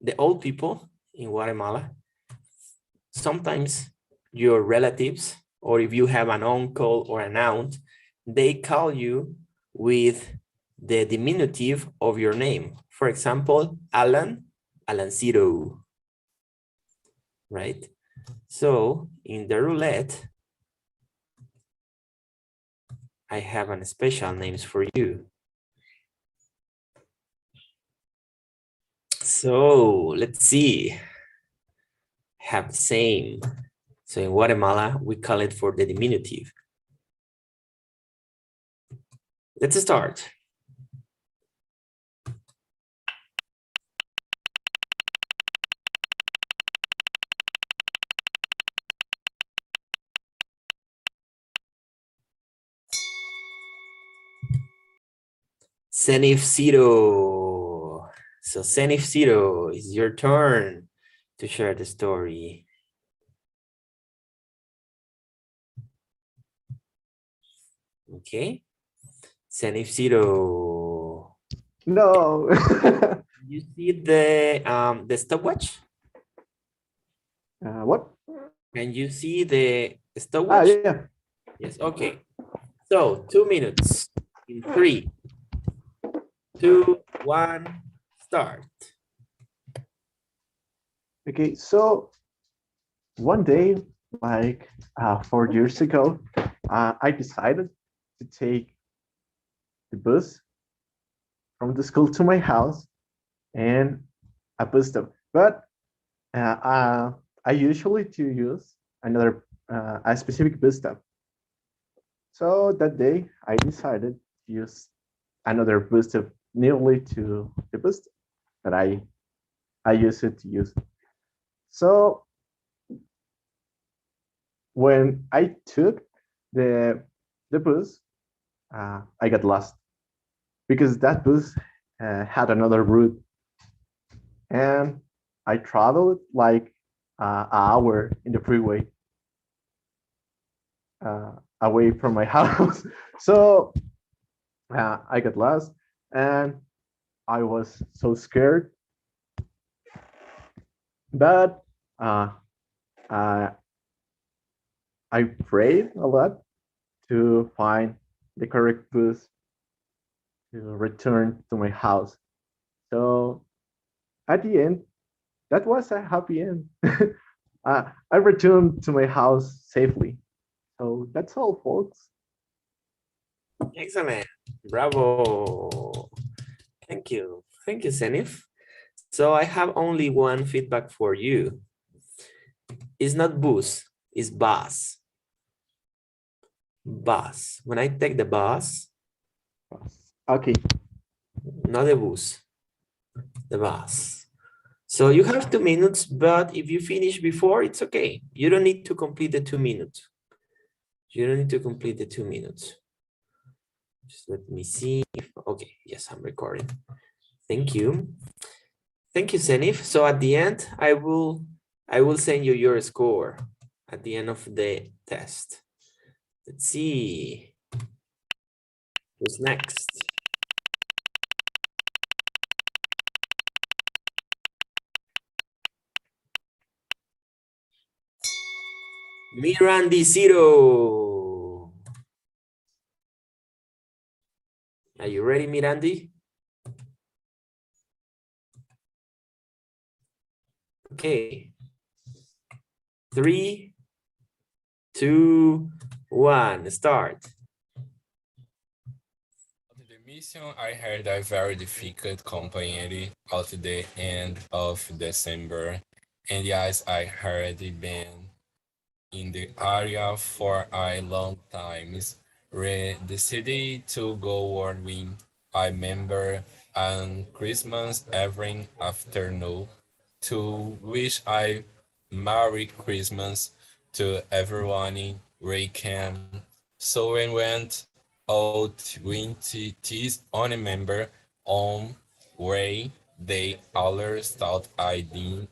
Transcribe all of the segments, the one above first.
the old people in Guatemala, sometimes your relatives, or if you have an uncle or an aunt, they call you with the diminutive of your name. For example, Alan, Alancito, right? So in the roulette, I have an special names for you. So let's see. Have the same. So in Guatemala, we call it for the diminutive. Let's start. Zenith Zero. So Zenith Zero, it's your turn to share the story. Okay. Zenith Zero. No. You see the stopwatch? What? Can you see the stopwatch? Yeah. Yes, okay. So 2 minutes in 3, 2, 1, start. Okay, so one day, like 4 years ago, I decided to take the bus from the school to my house and a bus stop. But I usually to use another a specific bus stop. So that day I decided to use another bus stop nearly to the bus stop that I used it to use. So when I took the the bus, I got lost because that bus had another route, and I traveled like an hour in the freeway away from my house. So I got lost, and I was so scared. But uh, I I prayed a lot to find the correct bus to return to my house. So at the end, that was a happy end. I returned to my house safely. So that's all, folks. Excellent. Bravo. Thank you. Thank you, Zenith. So I have only one feedback for you. It's not bus, it's bus. Bus. When I take the bus, Okay. not the bus, the bus. So you have 2 minutes, but if you finish before, it's okay. You don't need to complete the 2 minutes. You don't need to complete the 2 minutes. Just let me see. Okay, yes, I'm recording. Thank you. Thank you, Zenith. So at the end, I will send you your score at the end of the test. Let's see. Who's next? Mirandi Zero. Are you ready, Mirandi? Okay. 3, 2, 1, start. The mission I had a very difficult company at the end of December, and yes, I had been in the area for a long time. Decided to go working. I remember on Christmas every afternoon to wish I Merry Christmas to everyone we can. So we went out winter on a member on way they others thought I didn't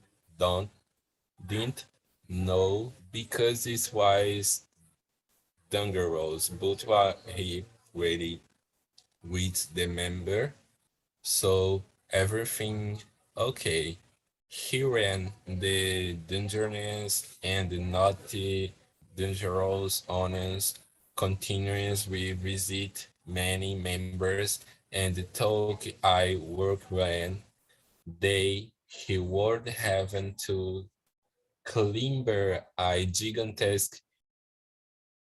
know because it was dangerous, but what he really with the member, so everything okay. Herein the dangerous and naughty dangerous owners continues we visit many members and the talk I work when they reward heaven to climber a gigantesque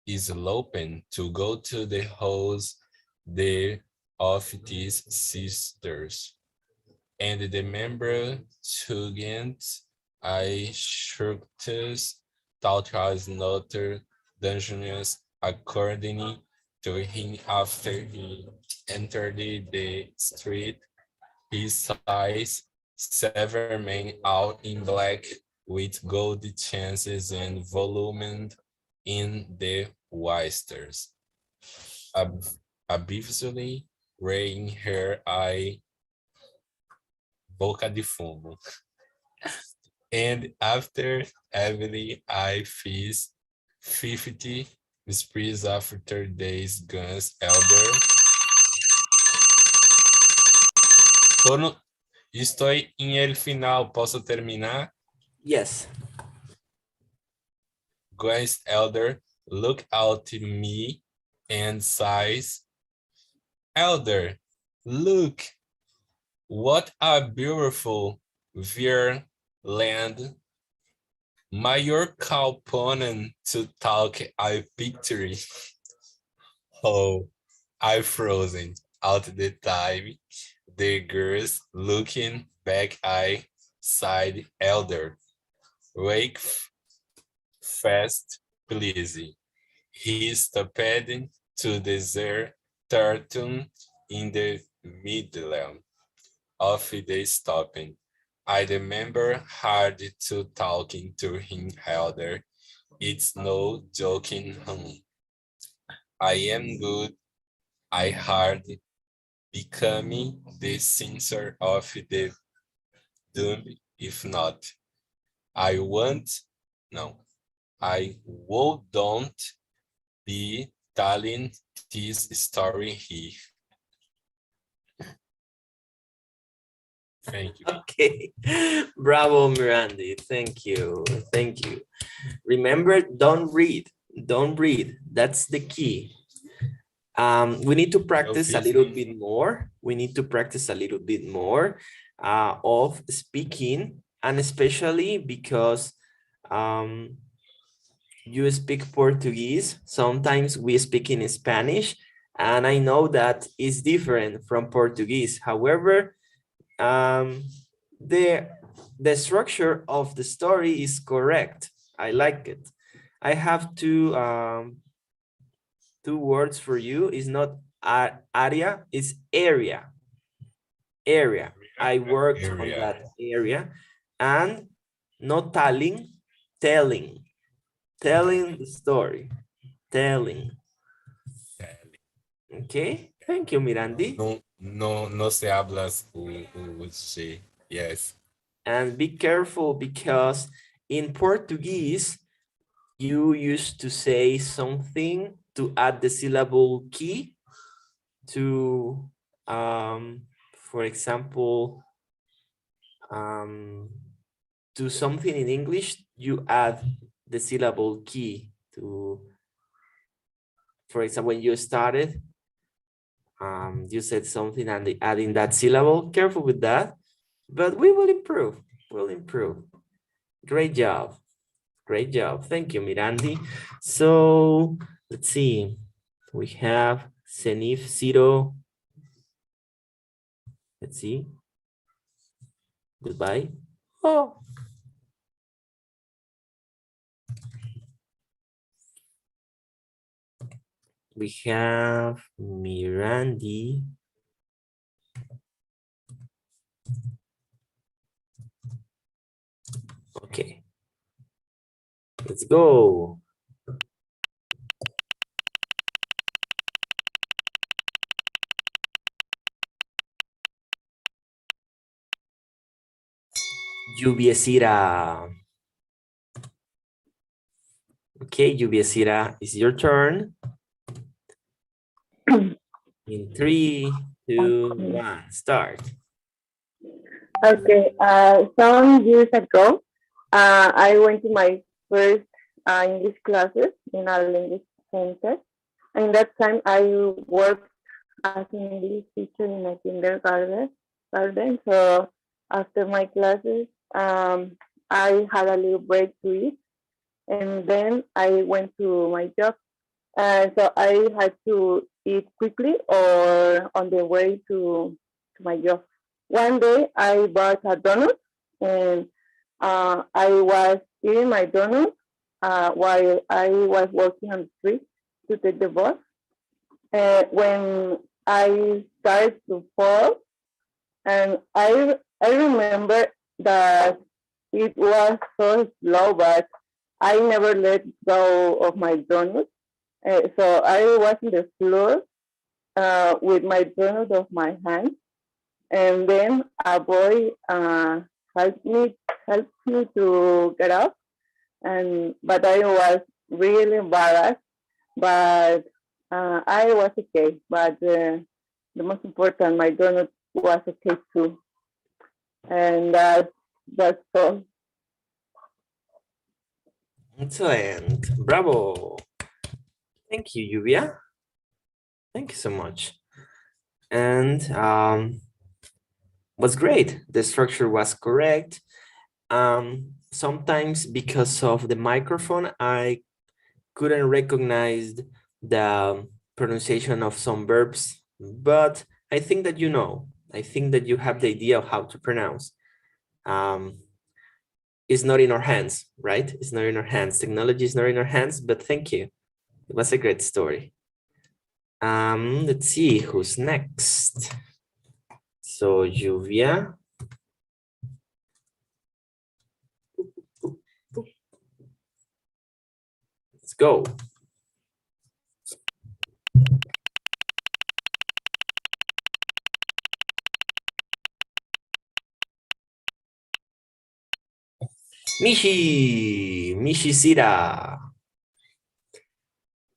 sloping to go to the house there of these sisters. And the member Tugent I shirked thought was not dangerous according to him after he entered the street. His size, seven men all in black with gold chances and volume in the wisters. Abusively rain her eye boca de fumo. And after every I feast 50 sprees after days guns elder. Estou em el final, posso terminar? Yes. Guns elder, look out to me and sighs. Elder, look, what a beautiful vir land. Mayor Calponen to talk I victory. Oh, I frozen out the time. The girls looking back I side elder. Wake fast, please. He stopped to desert turtle in the middle of the stopping. I remember hard to talking to him elder. It's no joking. I am good. I hard becoming the censor of the doom. If not, I want no. I would don't be telling this story here. Thank you. Okay. Bravo, Mirandi. Thank you. Thank you. Remember, don't read. Don't read. That's the key. We need to practice a little bit more. We need to practice a little bit more of speaking, and especially because you speak Portuguese. Sometimes we speak in Spanish, and I know that is different from Portuguese. However, the structure of the story is correct. I like it. I have two words for you. It's not area, it's area. Area. I worked on that area. And not telling, telling. Telling the story. Telling. Okay. Thank you, Mirandi. No se hablas G. Yes. And be careful because in Portuguese, you used to say something to add the syllable key to, for example, to something in English, you add the syllable key to, for example, when you started, you said something and adding that syllable. Careful with that, but we will improve. We'll improve. Great job. Great job. Thank you, Mirandi. So let's see. We have Senif Zero. Let's see. Goodbye. Oh. We have Mirandi. Okay. Let's go. Lluviecira. Okay, Lluviecira, it's your turn. In 3, 2, 1, start. Okay. Some years ago, I went to my first English classes in a language center. And that time, I worked as an English teacher in a kindergarten. So after my classes, I had a little break to eat, and then I went to my job. So I had to eat quickly or on the way to my job. One day I bought a donut, and I was eating my donut while I was walking on the street to take the bus. When I started to fall, and I remember that it was so slow, but I never let go of my donut. So I was in the floor with my donut of my hand, and then a boy helped me to get up, and but I was really embarrassed, but I was okay. But the most important, my donut was okay too, and that's all. Excellent. Bravo. Thank you, Lluvia. Thank you so much. And was great. The structure was correct. Sometimes because of the microphone, I couldn't recognize the pronunciation of some verbs, but I think that you know. I think that you have the idea of how to pronounce. It's not in our hands, right? It's not in our hands. Technology is not in our hands, but thank you. It was a great story. Let's see who's next. So Lluvia. Let's go. Mishi Sira.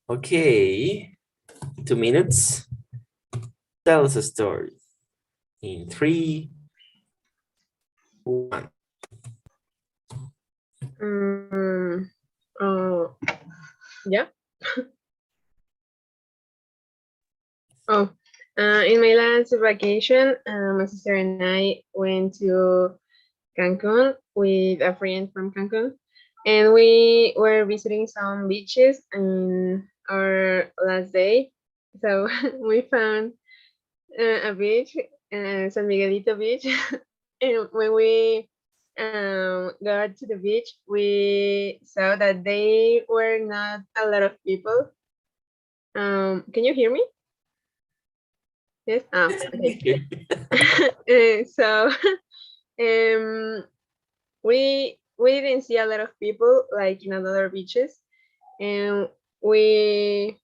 Okay, 2 minutes. Tell us a story in 3, 1. Oh, yeah. Oh, in my last vacation, my sister and I went to Cancun with a friend from Cancun, and we were visiting some beaches in our last day. So we found a beach, San Miguelito Beach, and when we got to the beach, we saw that they were not a lot of people. Can you hear me? Yes. Oh, okay. So um, we didn't see a lot of people like in other beaches, and we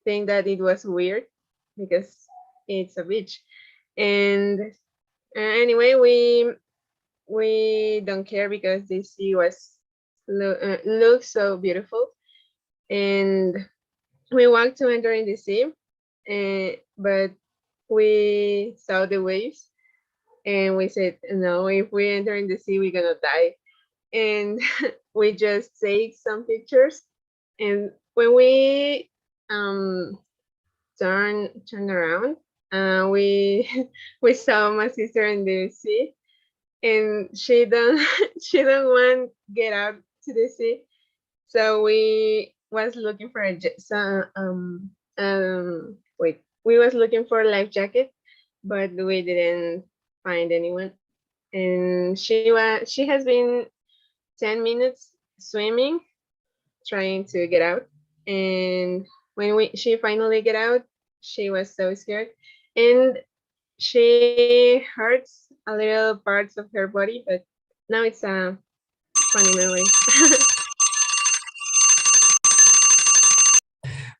think that it was weird because it's a beach. And anyway, we don't care because the sea was looks so beautiful, and we walked to enter in the sea, but we saw the waves, and we said, no, if we enter in the sea, we're gonna die. And we just take some pictures, and when we turn around, we we saw my sister in the sea, and she don't she don't want get out to the sea. So we was looking for a wait, we was looking for a life jacket, but we didn't find anyone. And she has been 10 minutes swimming, trying to get out. And when she finally get out, she was so scared, and she hurts a little parts of her body, but now it's a funny memory.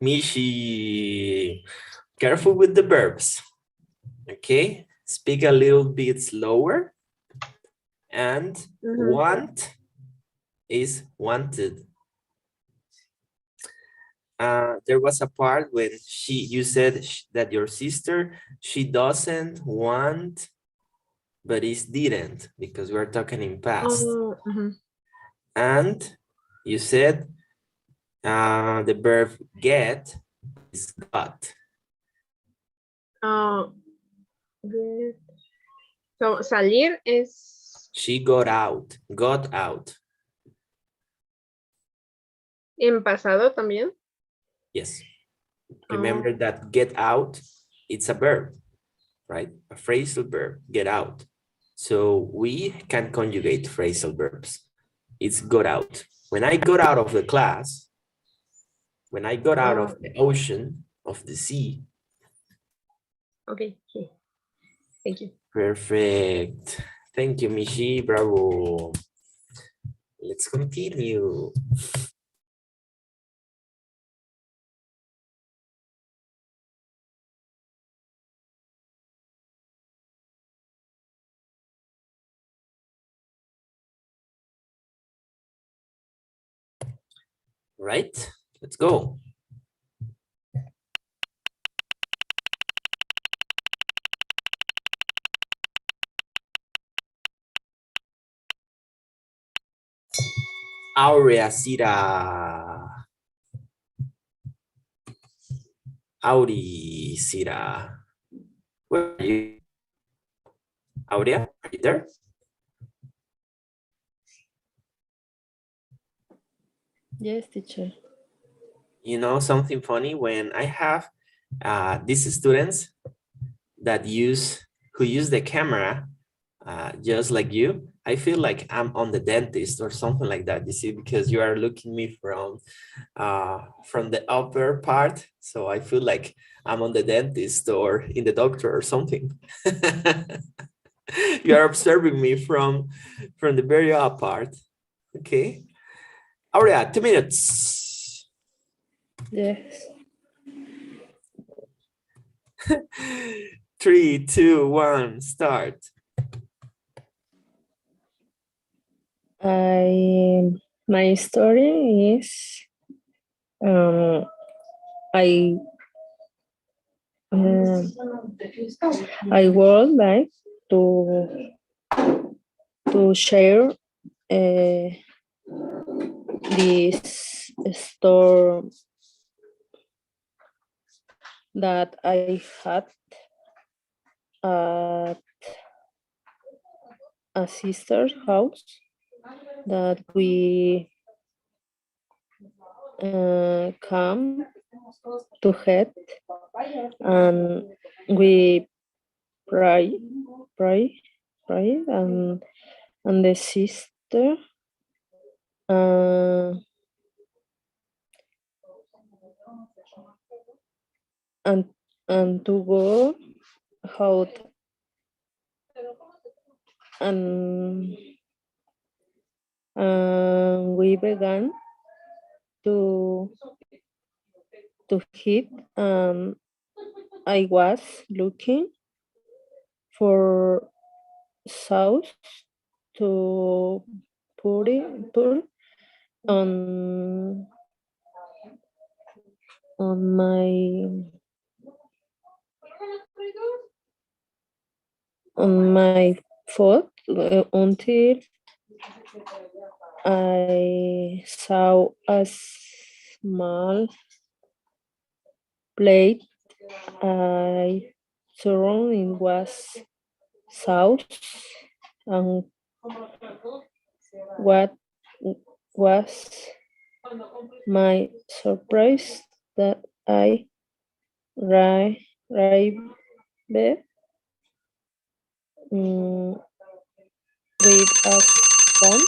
Mishi, careful with the verbs. Okay, speak a little bit slower. And want is wanted. There was a part when you said that your sister, she doesn't want but it's didn't because we're talking in past. Oh, mhm. And you said the verb get is got. Oh, good. So salir es She got out, got out. en pasado también. Yes. Remember Oh, that get out, it's a verb, right? A phrasal verb, get out. So we can conjugate phrasal verbs. It's got out. When I got out of the class, when I got out of the ocean, of the sea. okay. Okay. Thank you. Perfect. Thank you, Michi. Bravo. Let's continue. Right? Let's go. Aurea Sira. Auri Sira. Where are you? Aurea, are you there? Yes, teacher. You know something funny? When I have these students that who use the camera just like you, I feel like I'm on the dentist or something like that, you see, because you are looking me from the upper part. So I feel like I'm on the dentist or in the doctor or something. You are observing me from the very up part. Okay. Aurea, 2 minutes. Yes. 3, 2, 1, start. My story is I I would like to share this store that I had at a sister's house that we come to head, and we pray, and the sister uh, and to go out, and we began to hit. I was looking for sauce to put on my foot until I saw a small plate. I thought it was sauce, and what was my surprise that I arrived with a sponge.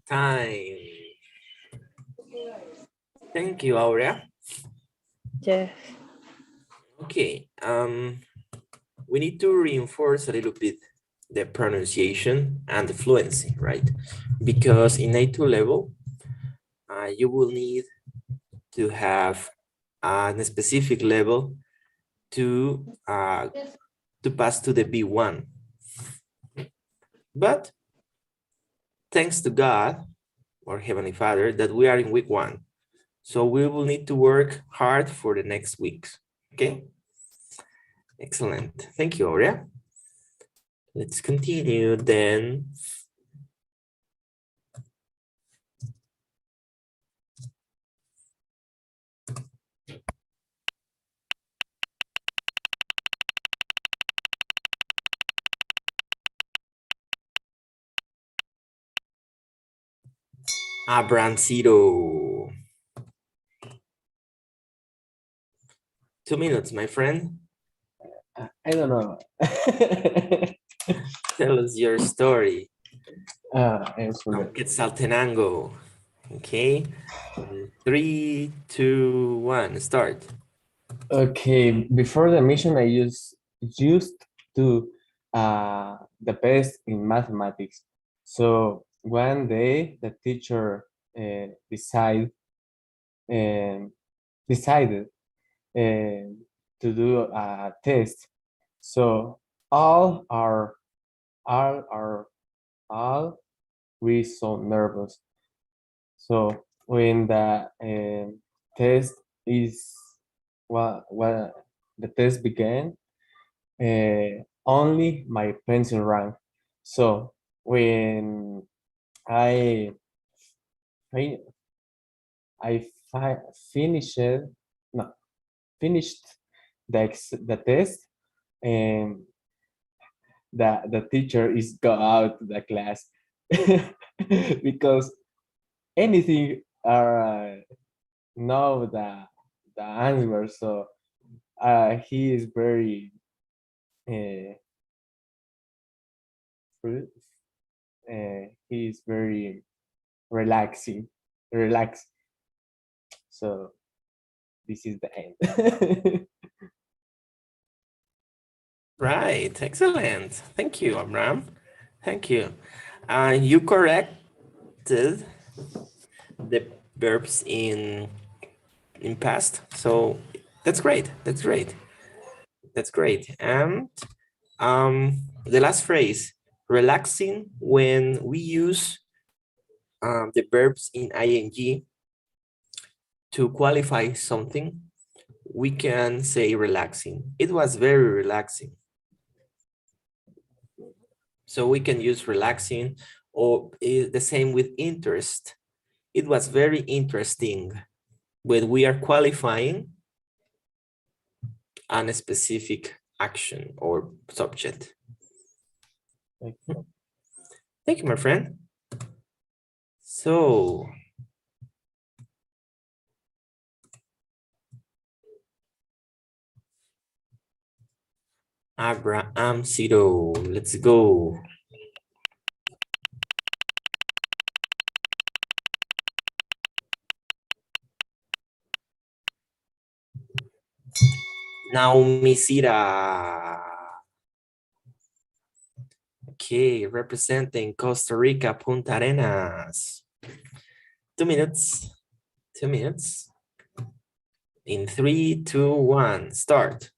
Time. Thank you, Aurea. Yes. Okay. We need to reinforce a little bit the pronunciation and the fluency, right? Because in A2 level, you will need to have a specific level to pass to the B1. But thanks to God, or Heavenly Father, that we are in week 1. So we will need to work hard for the next weeks, okay? Excellent. Thank you, Aurea. Let's continue then. Abrancito. 2 minutes, my friend. I don't know. Tell us your story. Es una- Quetzaltenango. Okay. 3, 2, 1, start. Okay, before the mission, I used to the best in mathematics. So one day, the teacher decided to do a test. So all our all we so nervous. So when the test is well the test began, only my pencil rang. So when I fin- I finished no finished the test, and the teacher is go out the class because anything know the answer. So he is very fru- he is very relaxed. So this is the end. Right, excellent. Thank you, Abraham. Thank you. You corrected the verbs in past, so that's great. That's great. That's great. And the last phrase, relaxing, when we use the verbs in ing to qualify something, we can say relaxing. It was very relaxing. So we can use relaxing, or the same with interest. It was very interesting, when we are qualifying on a specific action or subject. Thank you, my friend. So Abraham Cito, let's go. Naomi Cira. Okay, representing Costa Rica, Punta Arenas. 2 minutes. 2 minutes. In 3, 2, 1, start.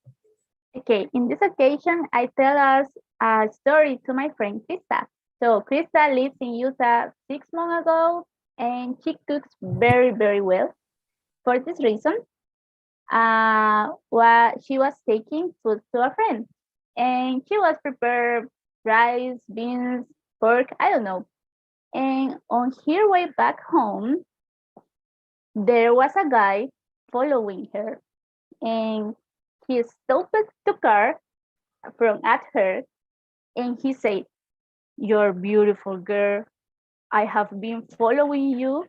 Okay, in this occasion, I tell us a story to my friend Krista. So Krista lives in Utah 6 months ago, and she cooks very, very well. For this reason, she was taking food to a friend, and she was prepared rice, beans, pork, I don't know. And on her way back home, there was a guy following her, and he stopped the car from at her, and he said, "You're beautiful girl. I have been following you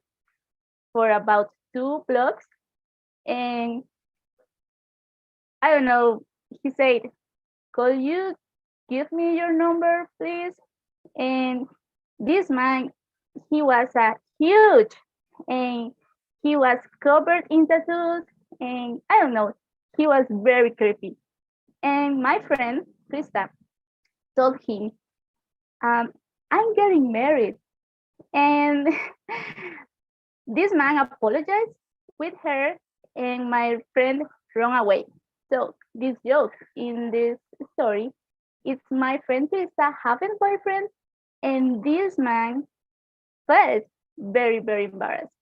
for about 2 blocks." And I don't know, he said, "Could you give me your number, please?" And this man, he was a huge, and he was covered in tattoos, and I don't know, he was very creepy. And my friend, Krista, told him, "I'm getting married." And this man apologized with her, and my friend ran away. So this joke in this story, it's my friend Krista having a boyfriend, and this man felt very, very embarrassed.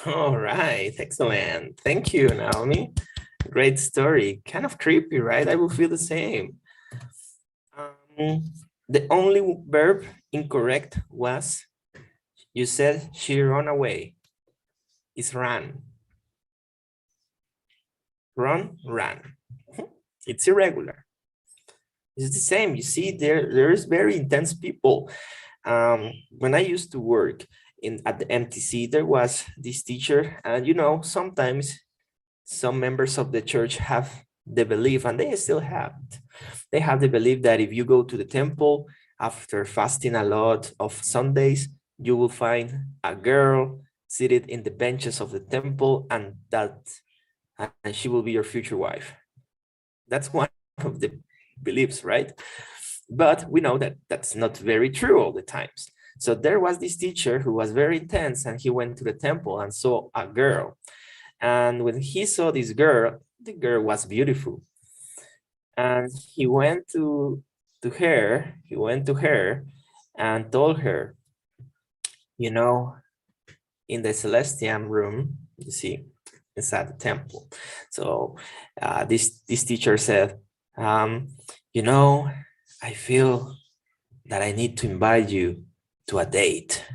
All right, excellent. Thank you, Naomi. Great story. Kind of creepy, right? I will feel the same. The only verb incorrect was, you said she ran away. It's ran. Run, ran. It's irregular. It's the same. You see, there's very intense people. When I used to work at the MTC, there was this teacher, and you know, sometimes some members of the church have the belief, and they still have it. They have the belief that if you go to the temple after fasting a lot of Sundays, you will find a girl seated in the benches of the temple, and she will be your future wife. That's one of the beliefs, right? But we know that that's not very true all the times. So there was this teacher who was very intense, and he went to the temple and saw a girl. And when he saw this girl, the girl was beautiful. And he went to her and told her, you know, in the celestial room, you see, inside the temple. So this teacher said, you know, I feel that I need to invite you to a date.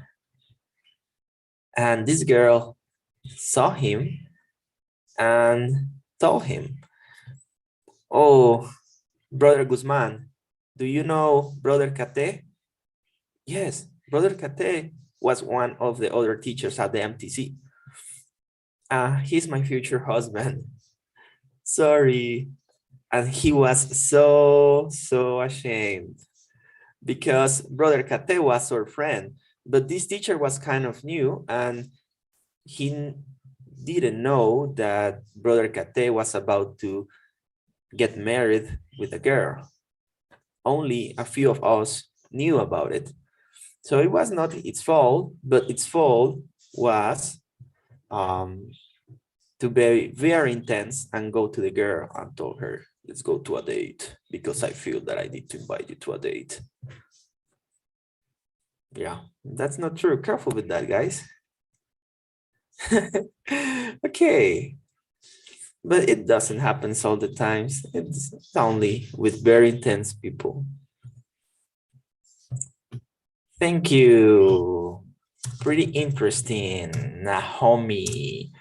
And this girl saw him and told him, oh, Brother Guzman, do you know Brother Kate? Yes, Brother Kate was one of the other teachers at the MTC. He's my future husband. Sorry. And he was so ashamed because Brother Kate was our friend, but this teacher was kind of new and he didn't know that Brother Kate was about to get married with a girl. Only a few of us knew about it. So it was not its fault, but its fault was to be very intense and go to the girl and told her, let's go to a date because I feel that I need to invite you to a date. Yeah, that's not true. Careful with that, guys. Okay. But it doesn't happen all the times. It's only with very intense people. Thank you. Pretty interesting, Naomi.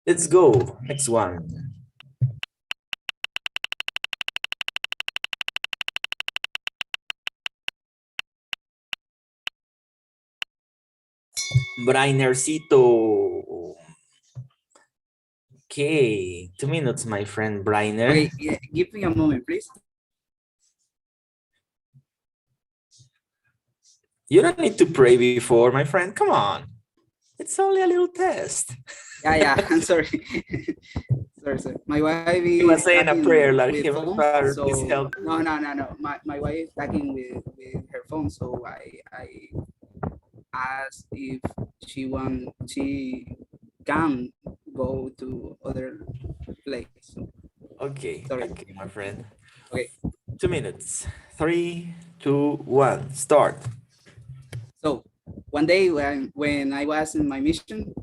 Let's go. Next one. Brainercito. Okay, 2 minutes, my friend Brainer. Okay, yeah, give me a moment, please. You don't need to pray before, my friend. Come on. It's only a little test. Yeah, I'm sorry. sorry. My wife is He was saying a talking prayer like with him, phone, Father, so please help. no. My wife talking with her phone, so I asked if she can go to other place. Okay, Sorry. okay, my friend. Okay. 2 minutes. 3, 2, 1, start. So one day when I was in my mission,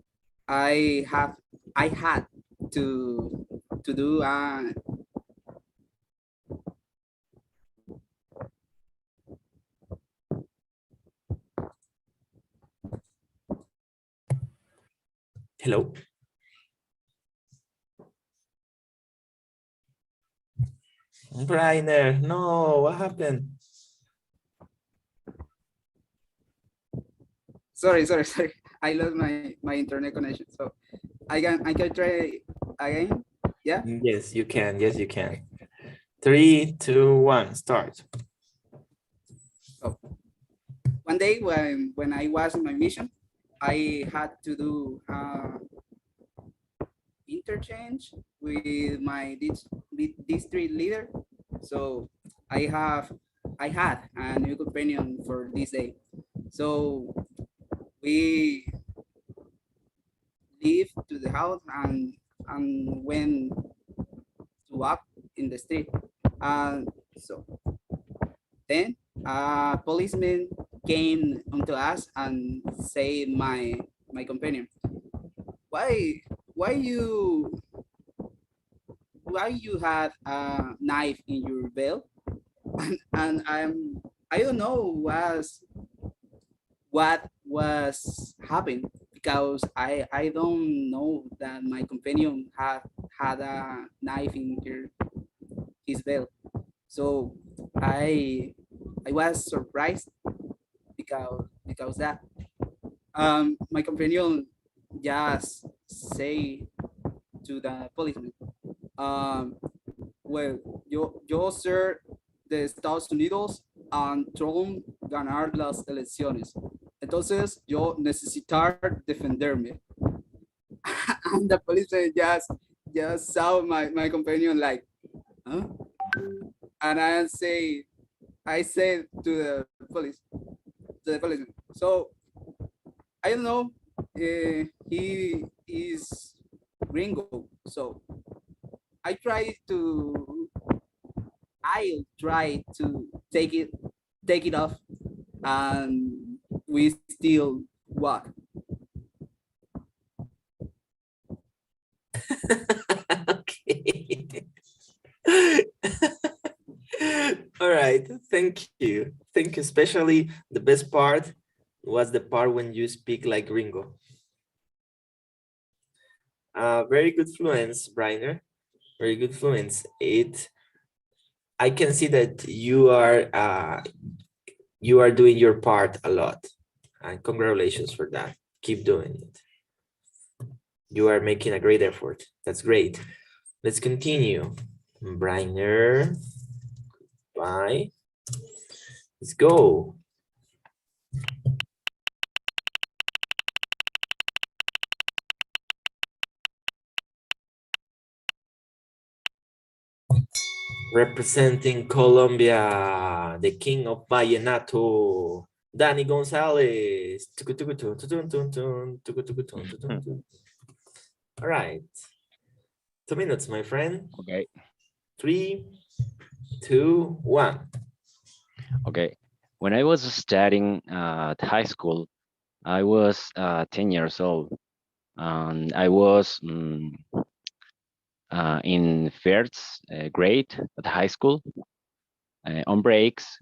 I had to do Hello. Brainer, no, what happened? sorry. I lost my internet connection. So I can try again. Yeah. Yes, you can. Yes, you can. 3, 2, 1, start. So one day when I was in my mission, I had to do interchange with my district leader. So I had a new companion for this day. So we leave to the house and went to walk in the street. So then a policeman came onto us and say my companion, why you why you had a knife in your belt? And I don't know what was happened because I don't know that my companion had a knife in his belt. So I I was surprised because that my companion just say to the policeman, um, well, yo ser de Estados Unidos and Trump ganar las elecciones. Entonces yo necesitar defenderme. And the policeman just saw my companion like, huh? And I said to the policeman, so I don't know, he is gringo, so I try to I'll try to take it off, and we still walk. Okay. All right, thank you. Thank you. Especially the best part was the part when you speak like gringo. Very good fluence, Briner. Very good fluence. I can see that you are doing your part a lot. And congratulations for that. Keep doing it. You are making a great effort. That's great. Let's continue. Briner. Bye. Let's go. Representing Colombia, the king of Vallenato, Danny Gonzalez. All right. 2 minutes, my friend. Okay. 3, 2, 1. Okay. When I was studying at high school, I was 10 years old. And I was in first grade at high school. On breaks,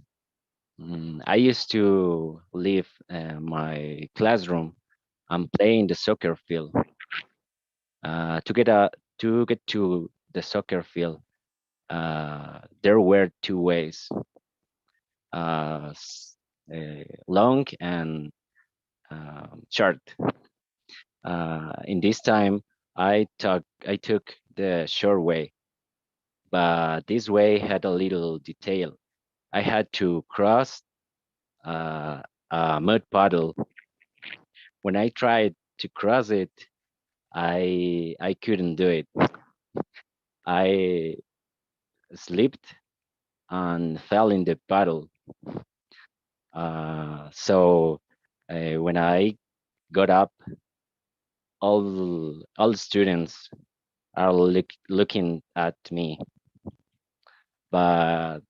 I used to leave my classroom and play in the soccer field. To get to the soccer field, there were two ways: long and short. In this time, I took the short way, but this way had a little detail. I had to cross a mud puddle. When I tried to cross it, I couldn't do it. I slipped and fell in the puddle. So when I got up, all students are looking at me, but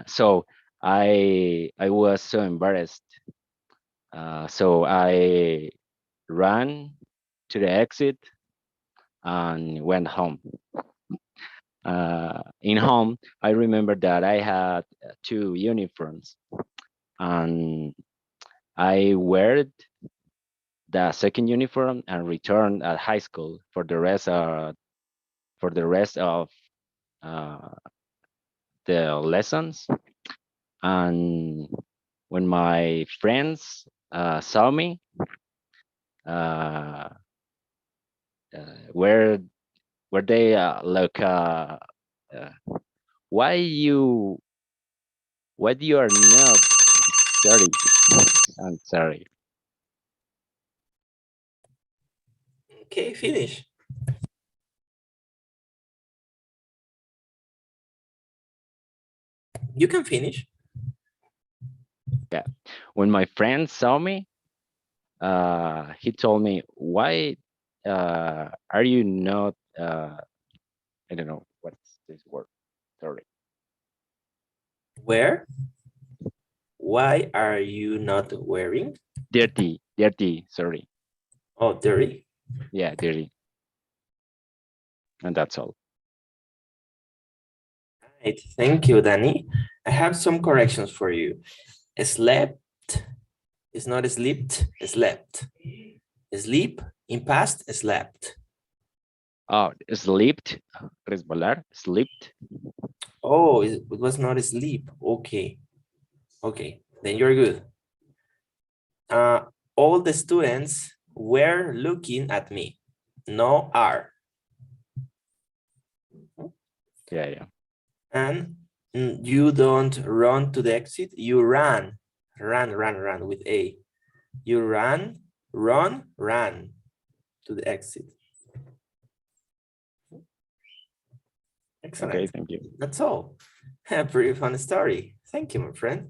so I was so embarrassed. So I ran to the exit and went home. In home, I remember that I had two uniforms, and I wear the second uniform and returned at high school for the rest of uh, the lessons. And when my friends saw me, uh, where they like, why you are not sorry? I'm sorry. Okay, finish. You can finish. Yeah. When my friend saw me, he told me, why are you not, I don't know what's this word. Sorry. Where? Why are you not wearing? Dirty. Sorry. Oh, dirty. Yeah, dirty. And that's all. Right, thank you, Danny. I have some corrections for you. Slept is not slept, slept. Sleep in past, slept. Oh, slept, resbalar, slept. Oh, it was not sleep. Okay. Okay, then you're good. All the students were looking at me. No are. Yeah, yeah. And you don't run to the exit, you ran. Run with A. You ran to the exit. Excellent. Okay, thank you. That's all. A pretty fun story. Thank you, my friend.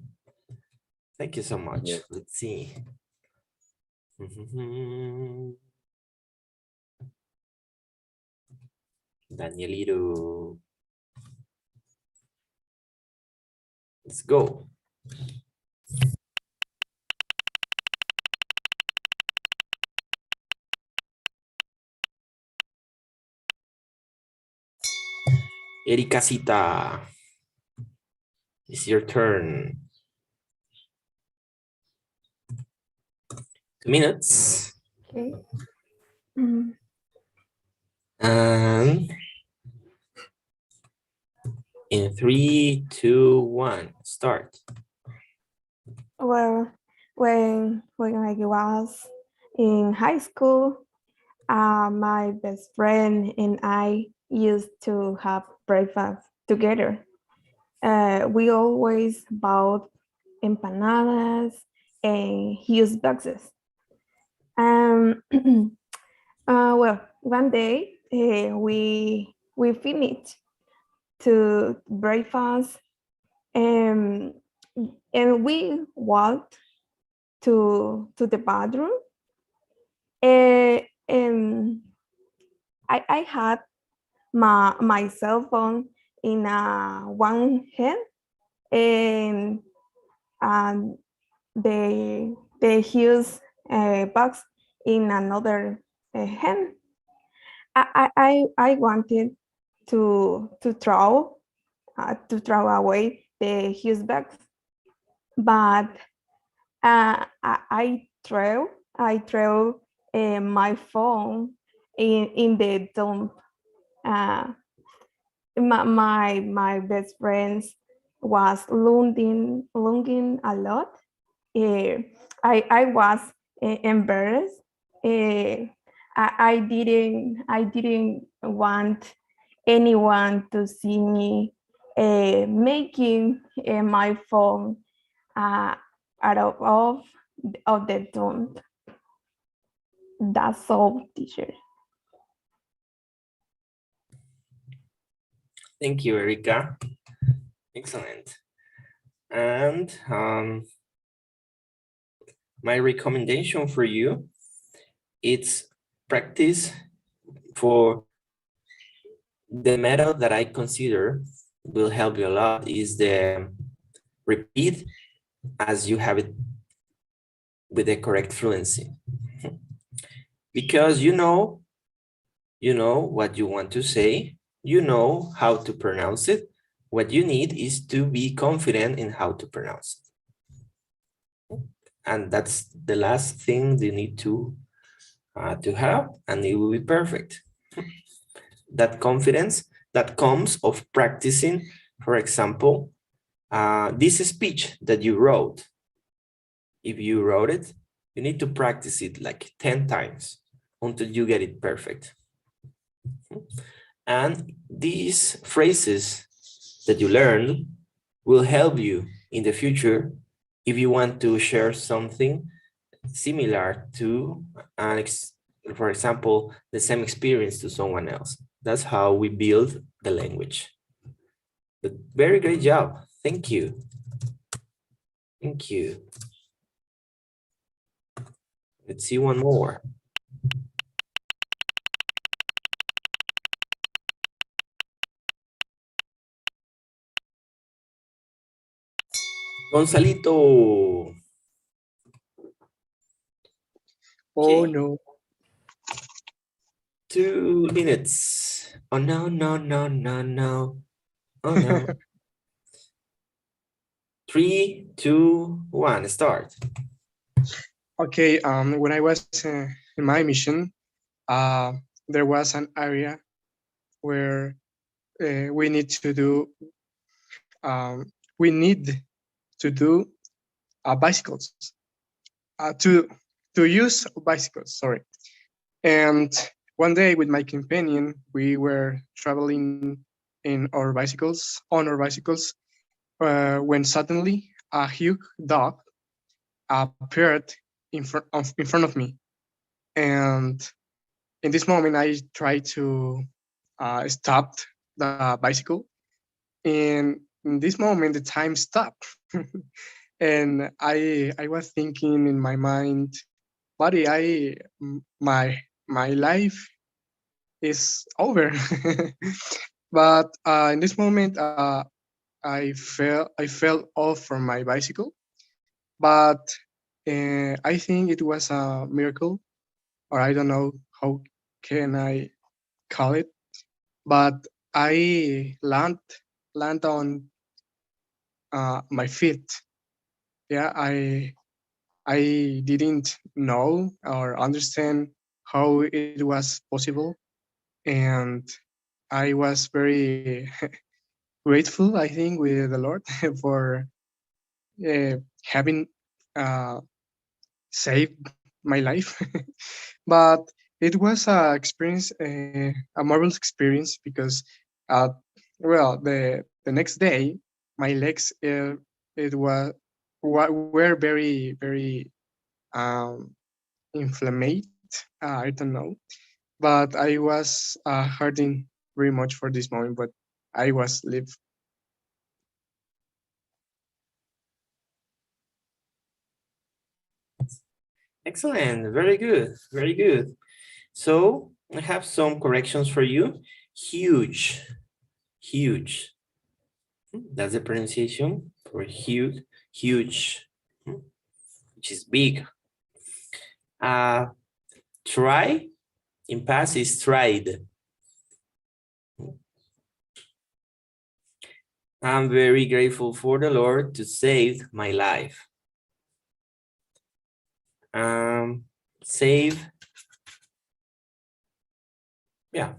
Thank you so much. Yeah. Let's see. Danielito. Let's go. Ericasita, it's your turn. 2 minutes. Okay. And in 3, 2, 1, start. Well, when I was in high school, my best friend and I used to have breakfast together. We always bought empanadas and huge boxes. Well, one day we finished to breakfast and we walked to the bathroom. And I had my cell phone in one hand and the huge box in another hand. I wanted to throw away the huge box, but I throw my phone in the dump. My best friends was longing a lot. I was embarrassed. I didn't want anyone to see me making my phone out of the dump. That's all, teacher. Thank you, Erica. Excellent. And my recommendation for you, it's practice for the method that I consider will help you a lot is the repeat as you have it with the correct fluency. Because you know what you want to say, you know how to pronounce it. What you need is to be confident in how to pronounce it. And that's the last thing you need to have, and it will be perfect. That confidence that comes of practicing, for example, this speech that you wrote. If you wrote it, you need to practice it like 10 times until you get it perfect. And these phrases that you learn will help you in the future if you want to share something similar to, for example, the same experience to someone else. That's how we build the language. But very great job. Thank you. Thank you. Let's see one more. Gonzalito. Oh Okay. no. 2 minutes. Oh, no. Oh no. 3, 2, 1, start. Okay, when I was in my mission, there was an area where we need to do bicycles to use bicycles. Sorry. And one day with my companion, we were traveling on our bicycles, when suddenly a huge dog appeared in front of me. And in this moment, I tried to stop the bicycle. And in this moment, the time stopped. And I was thinking in my mind, buddy, my life is over. But in this moment, I fell off from my bicycle. But I think it was a miracle, or I don't know how can I call it. But I land on my feet. Yeah, I didn't know or understand how it was possible, and I was very grateful, I think, with the Lord for having uh, saved my life. But it was a marvelous experience because, uh, well, the next day, my legs were very um, inflamed. I don't know, but I was hurting very much for this moment. But I was live. Excellent. Very good. Very good. So I have some corrections for you. Huge. Huge. That's the pronunciation for huge. Huge. Which is big. Try in past is tried. I'm very grateful for the Lord to save my life. Save. Yeah.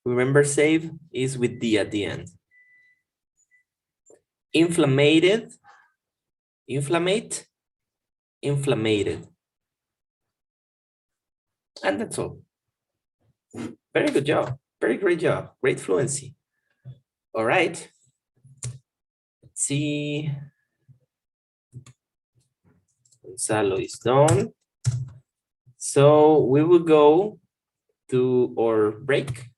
Remember, save is with D at the end. Inflamed. Inflammate. Inflamed. And that's all. Very good job. Very great job. Great fluency. All right. Let's see. Gonzalo is done. So we will go to our break.